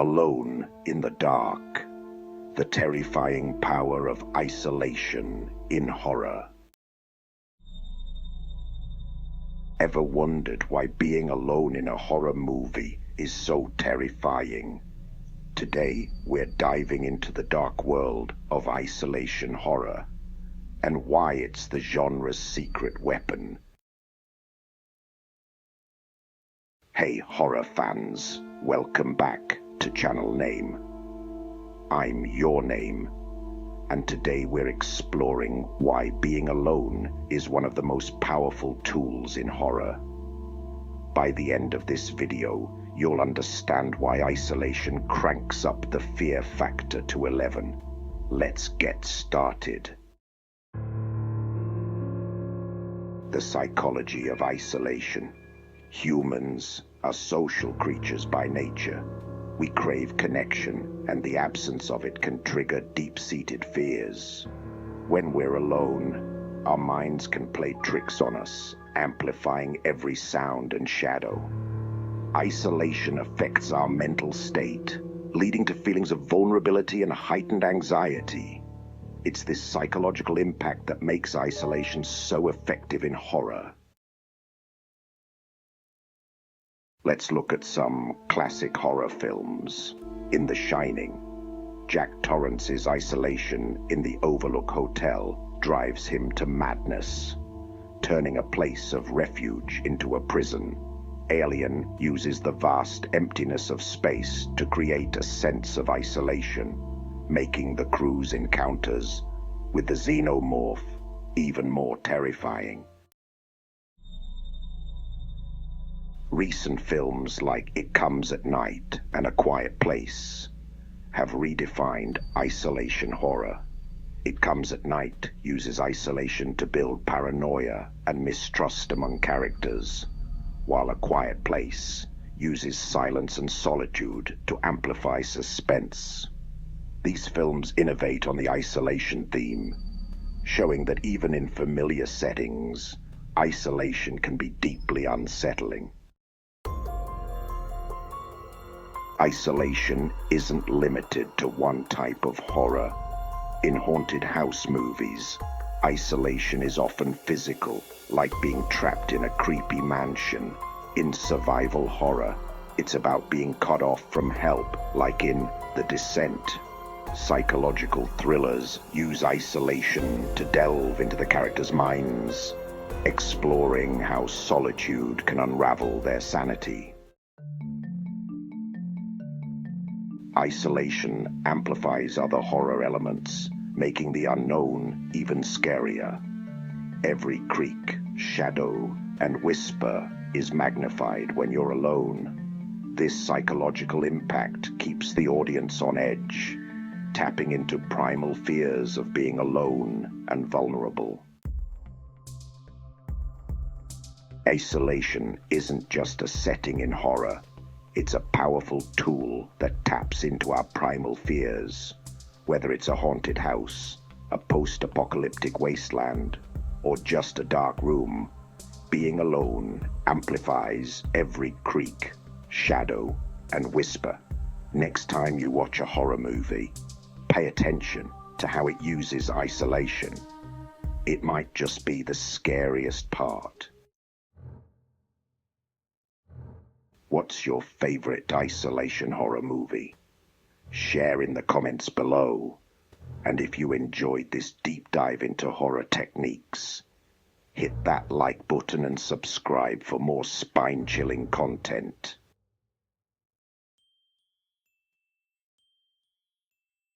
Alone in the dark, the terrifying power of isolation in horror. Ever wondered why being alone in a horror movie is so terrifying? Today, we're diving into the dark world of isolation horror and why it's the genre's secret weapon. Hey horror fans, welcome back to Channel Name. I'm Your Name, and today we're exploring why being alone is one of the most powerful tools in horror. By the end of this video, you'll understand why isolation cranks up the fear factor to 11. Let's get started. The psychology of isolation. Humans are social creatures by nature. We crave connection, and the absence of it can trigger deep-seated fears. When we're alone, our minds can play tricks on us, amplifying every sound and shadow. Isolation affects our mental state, leading to feelings of vulnerability and heightened anxiety. It's this psychological impact that makes isolation so effective in horror. Let's look at some classic horror films. In The Shining, Jack Torrance's isolation in the Overlook Hotel drives him to madness, turning a place of refuge into a prison. Alien uses the vast emptiness of space to create a sense of isolation, making the crew's encounters with the xenomorph even more terrifying. Recent films like It Comes at Night and A Quiet Place have redefined isolation horror. It Comes at Night uses isolation to build paranoia and mistrust among characters, while A Quiet Place uses silence and solitude to amplify suspense. These films innovate on the isolation theme, showing that even in familiar settings, isolation can be deeply unsettling. Isolation isn't limited to one type of horror. In haunted house movies, isolation is often physical, like being trapped in a creepy mansion. In survival horror, it's about being cut off from help, like in The Descent. Psychological thrillers use isolation to delve into the characters' minds, exploring how solitude can unravel their sanity. Isolation amplifies other horror elements, making the unknown even scarier. Every creak, shadow, and whisper is magnified when you're alone. This psychological impact keeps the audience on edge, tapping into primal fears of being alone and vulnerable. Isolation isn't just a setting in horror. It's a powerful tool that taps into our primal fears. Whether it's a haunted house, a post-apocalyptic wasteland, or just a dark room, being alone amplifies every creak, shadow, and whisper. Next time you watch a horror movie, pay attention to how it uses isolation. It might just be the scariest part. What's your favorite isolation horror movie? Share in the comments below. And if you enjoyed this deep dive into horror techniques, hit that like button and subscribe for more spine-chilling content.